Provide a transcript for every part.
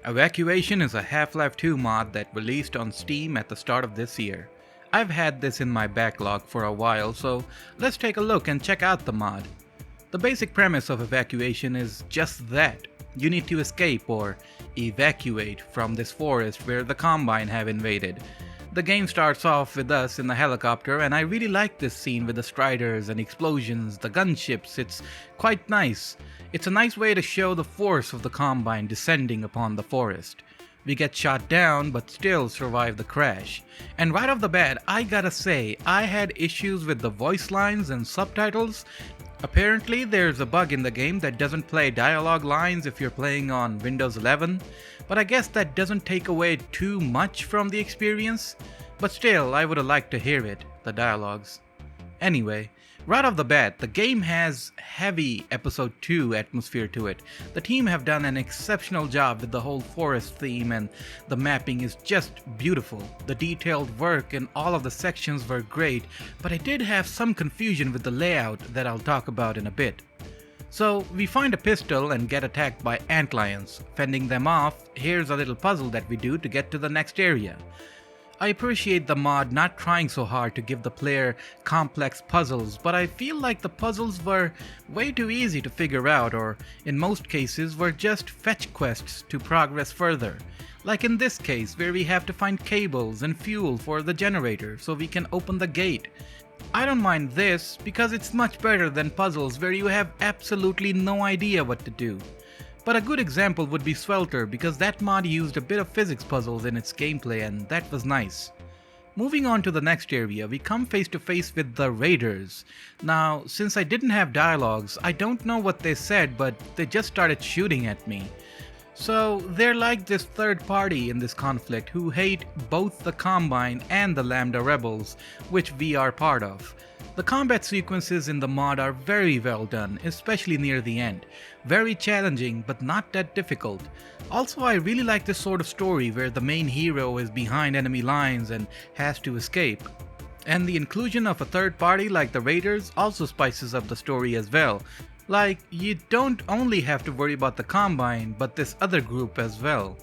Evacuation is a Half-Life 2 mod that released on Steam at the start of this year. I've had this in my backlog for a while, so let's take a look and check out the mod. The basic premise of Evacuation is just that. You need to escape or evacuate from this forest where the Combine have invaded. The game starts off with us in the helicopter, and I really like this scene with the striders and explosions, the gunships. It's quite nice. It's a nice way to show the force of the Combine descending upon the forest. We get shot down but still survive the crash. And right off the bat, I gotta say, I had issues with the voice lines and subtitles. Apparently there's a bug in the game that doesn't play dialogue lines if you're playing on Windows 11, but I guess that doesn't take away too much from the experience. But still, I would have liked to hear it, the dialogues. Anyway, right off the bat, the game has heavy Episode 2 atmosphere to it. The team have done an exceptional job with the whole forest theme, and the mapping is just beautiful. The detailed work in all of the sections were great, but I did have some confusion with the layout that I'll talk about in a bit. So we find a pistol and get attacked by antlions. Fending them off, here's a little puzzle that we do to get to the next area. I appreciate the mod not trying so hard to give the player complex puzzles, but I feel like the puzzles were way too easy to figure out, or in most cases were just fetch quests to progress further. Like in this case, where we have to find cables and fuel for the generator so we can open the gate. I don't mind this because it's much better than puzzles where you have absolutely no idea what to do. But a good example would be Swelter, because that mod used a bit of physics puzzles in its gameplay, and that was nice. Moving on to the next area, we come face to face with the Raiders. Now, since I didn't have dialogues, I don't know what they said, but they just started shooting at me. So they're like this third party in this conflict who hate both the Combine and the Lambda Rebels, which we are part of. The combat sequences in the mod are very well done, especially near the end. Very challenging, but not that difficult. Also, I really like this sort of story where the main hero is behind enemy lines and has to escape. And the inclusion of a third party like the Raiders also spices up the story as well. Like, you don't only have to worry about the Combine, but this other group as well.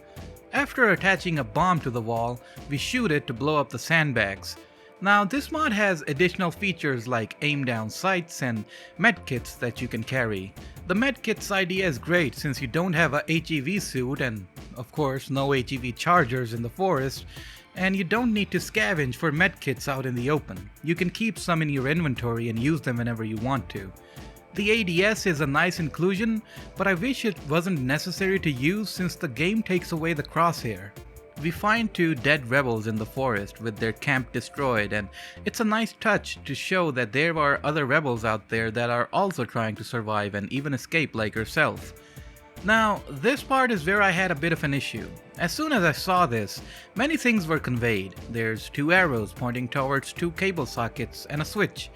After attaching a bomb to the wall, we shoot it to blow up the sandbags. Now, this mod has additional features like aim-down sights and medkits that you can carry. The medkits idea is great since you don't have a HEV suit and, of course, no HEV chargers in the forest, and you don't need to scavenge for medkits out in the open. You can keep some in your inventory and use them whenever you want to. The ADS is a nice inclusion, but I wish it wasn't necessary to use since the game takes away the crosshair. We find two dead rebels in the forest with their camp destroyed, and it's a nice touch to show that there are other rebels out there that are also trying to survive and even escape like yourself. Now, this part is where I had a bit of an issue. As soon as I saw this, many things were conveyed. There's two arrows pointing towards two cable sockets and a switch.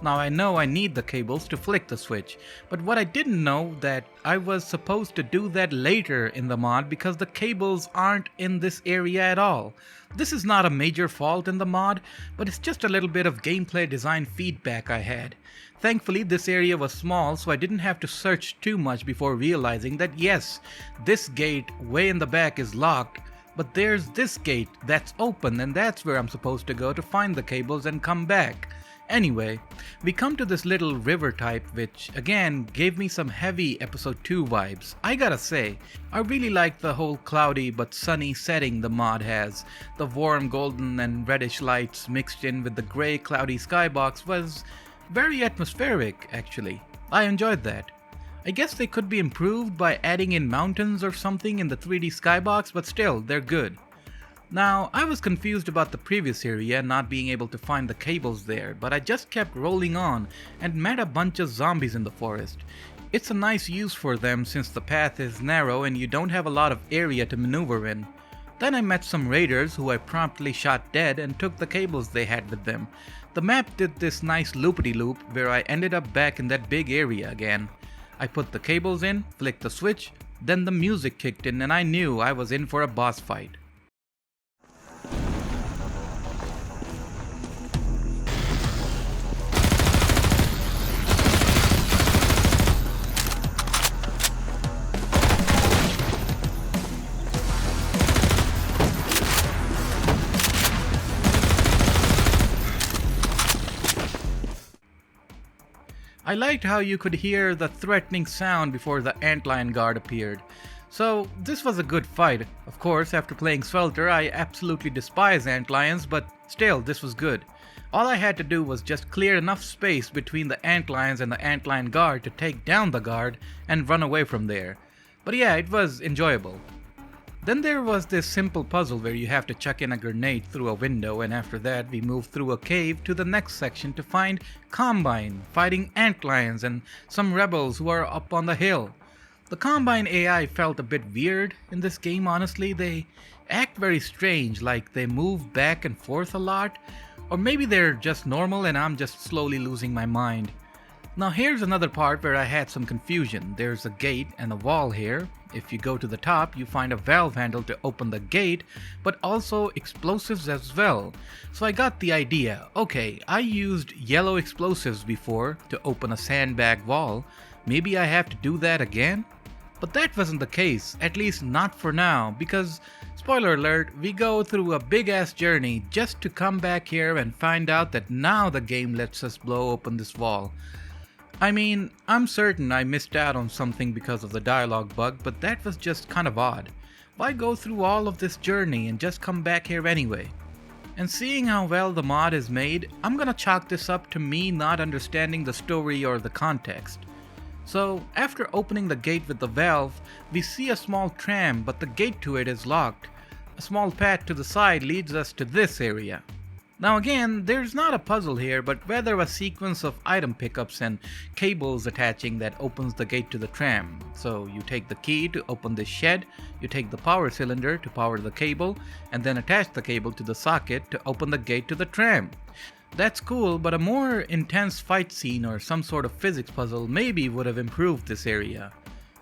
Now I know I need the cables to flick the switch, but what I didn't know that I was supposed to do that later in the mod because the cables aren't in this area at all. This is not a major fault in the mod, but it's just a little bit of gameplay design feedback I had. Thankfully this area was small, so I didn't have to search too much before realizing that yes, this gate way in the back is locked, but there's this gate that's open, and that's where I'm supposed to go to find the cables and come back. Anyway, we come to this little river type, which again gave me some heavy Episode 2 vibes. I gotta say, I really like the whole cloudy but sunny setting the mod has. The warm golden and reddish lights mixed in with the grey cloudy skybox was very atmospheric actually. I enjoyed that. I guess they could be improved by adding in mountains or something in the 3D skybox, but still, they're good. Now, I was confused about the previous area not being able to find the cables there, but I just kept rolling on and met a bunch of zombies in the forest. It's a nice use for them since the path is narrow and you don't have a lot of area to maneuver in. Then I met some raiders who I promptly shot dead and took the cables they had with them. The map did this nice loopity-loop where I ended up back in that big area again. I put the cables in, flicked the switch, then the music kicked in and I knew I was in for a boss fight. I liked how you could hear the threatening sound before the antlion guard appeared. So this was a good fight. Of course, after playing Swelter, I absolutely despise antlions, but still, this was good. All I had to do was just clear enough space between the antlions and the antlion guard to take down the guard and run away from there. But yeah, it was enjoyable. Then there was this simple puzzle where you have to chuck in a grenade through a window, and after that we move through a cave to the next section to find Combine fighting antlions and some rebels who are up on the hill. The Combine AI felt a bit weird in this game, honestly. They act very strange, like they move back and forth a lot, or maybe they're just normal and I'm just slowly losing my mind. Now here's another part where I had some confusion. There's a gate and a wall here. If you go to the top, you find a valve handle to open the gate, but also explosives as well. So I got the idea. Okay, I used yellow explosives before to open a sandbag wall. Maybe I have to do that again? But that wasn't the case, at least not for now, because, spoiler alert, we go through a big ass journey just to come back here and find out that now the game lets us blow open this wall. I mean, I'm certain I missed out on something because of the dialogue bug, but that was just kind of odd. Why go through all of this journey and just come back here anyway? And seeing how well the mod is made, I'm gonna chalk this up to me not understanding the story or the context. So, after opening the gate with the valve, we see a small tram, but the gate to it is locked. A small path to the side leads us to this area. Now again, there's not a puzzle here, but rather a sequence of item pickups and cables attaching that opens the gate to the tram. So you take the key to open this shed, you take the power cylinder to power the cable, and then attach the cable to the socket to open the gate to the tram. That's cool, but a more intense fight scene or some sort of physics puzzle maybe would have improved this area.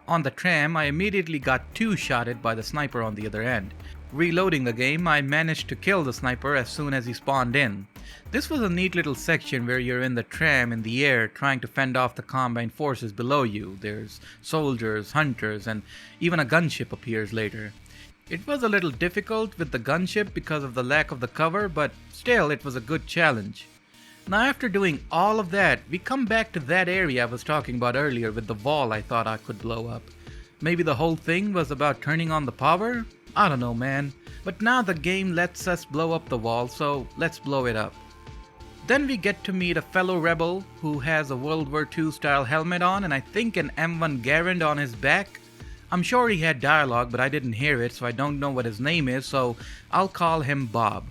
On the tram, I immediately got two-shotted by the sniper on the other end. Reloading the game, I managed to kill the sniper as soon as he spawned in. This was a neat little section where you're in the tram in the air trying to fend off the combined forces below you. There's soldiers, hunters, and even a gunship appears later. It was a little difficult with the gunship because of the lack of the cover, but still it was a good challenge. Now after doing all of that, we come back to that area I was talking about earlier with the wall I thought I could blow up. Maybe the whole thing was about turning on the power? I don't know, man. But now the game lets us blow up the wall, so let's blow it up. Then we get to meet a fellow rebel who has a World War II style helmet on and I think an M1 Garand on his back. I'm sure he had dialogue, but I didn't hear it, so I don't know what his name is, so I'll call him Bob.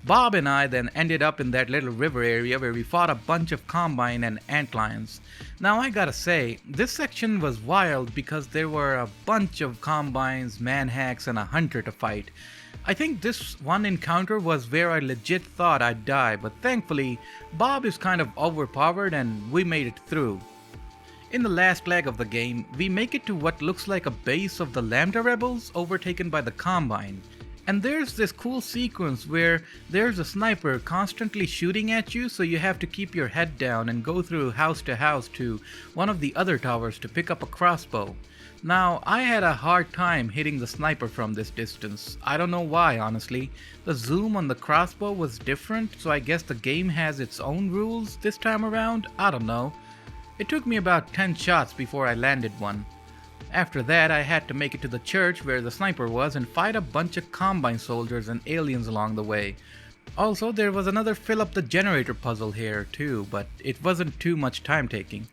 Bob and I then ended up in that little river area where we fought a bunch of combine and antlions. Now I gotta say, this section was wild because there were a bunch of combines, manhacks, and a hunter to fight. I think this one encounter was where I legit thought I'd die, but thankfully, Bob is kind of overpowered and we made it through. In the last leg of the game, we make it to what looks like a base of the Lambda rebels overtaken by the Combine. And there's this cool sequence where there's a sniper constantly shooting at you, so you have to keep your head down and go through house to house to one of the other towers to pick up a crossbow. Now, I had a hard time hitting the sniper from this distance. I don't know why, honestly. The zoom on the crossbow was different, so I guess the game has its own rules this time around? I don't know. It took me about 10 shots before I landed one. After that, I had to make it to the church where the sniper was and fight a bunch of Combine soldiers and aliens along the way. Also, there was another fill up the generator puzzle here too, but it wasn't too much time taking.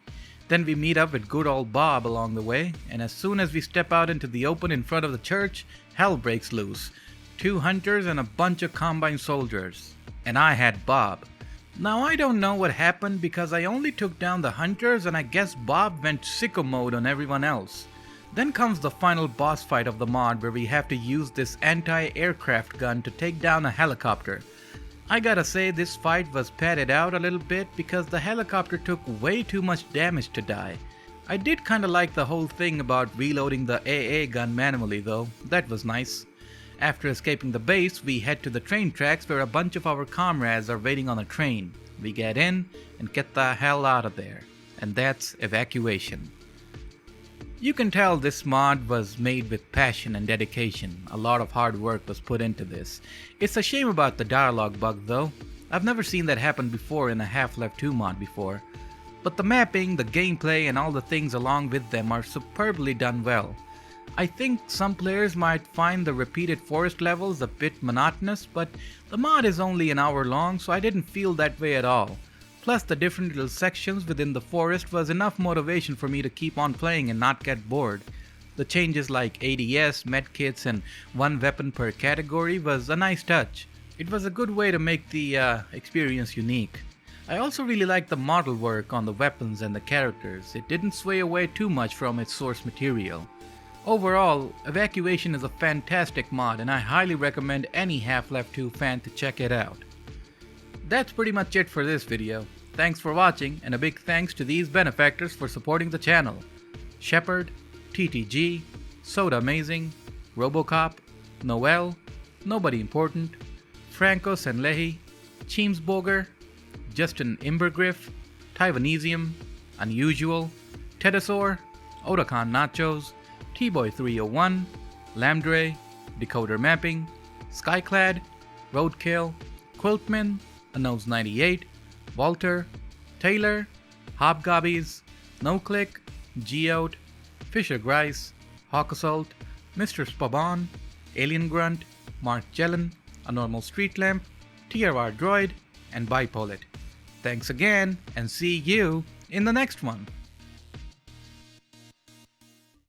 Then we meet up with good old Bob along the way, and as soon as we step out into the open in front of the church, hell breaks loose. 2 hunters and a bunch of Combine soldiers. And I had Bob. Now I don't know what happened because I only took down the hunters and I guess Bob went sicko mode on everyone else. Then comes the final boss fight of the mod where we have to use this anti-aircraft gun to take down a helicopter. I gotta say this fight was padded out a little bit because the helicopter took way too much damage to die. I did kinda like the whole thing about reloading the AA gun manually though, that was nice. After escaping the base, we head to the train tracks where a bunch of our comrades are waiting on a train. We get in and get the hell out of there. And that's Evacuation. You can tell this mod was made with passion and dedication. A lot of hard work was put into this. It's a shame about the dialogue bug though. I've never seen that happen before in a Half-Life 2 mod before. but the mapping, the gameplay, and all the things along with them are superbly done well. I think some players might find the repeated forest levels a bit monotonous, but the mod is only an hour long, so I didn't feel that way at all. Plus, the different little sections within the forest was enough motivation for me to keep on playing and not get bored. The changes like ADS, medkits, and one weapon per category was a nice touch. It was a good way to make the experience unique. I also really liked the model work on the weapons and the characters. It didn't sway away too much from its source material. Overall, Evacuation is a fantastic mod and I highly recommend any Half-Life 2 fan to check it out. That's pretty much it for this video. Thanks for watching and a big thanks to these benefactors for supporting the channel. Shepard, TTG, Soda Amazing, Robocop, Noel, Nobody Important, Francos and Lehi, Cheemsboger, Justin Imbergriff, Taiwanesium, Unusual, Tedesor, Otakan Nachos, T-Boy301, Lambdre, Decoder Mapping, Skyclad, Roadkill, Quiltman, Anose98, Walter, Taylor, Hobgobbies, NoClick, Geote, Fisher Grice, Hawk Assault, Mr. Spaban, Alien Grunt, Mark Jellen, A Normal Street Lamp, TRR Droid, and Bipolit. Thanks again, and see you in the next one.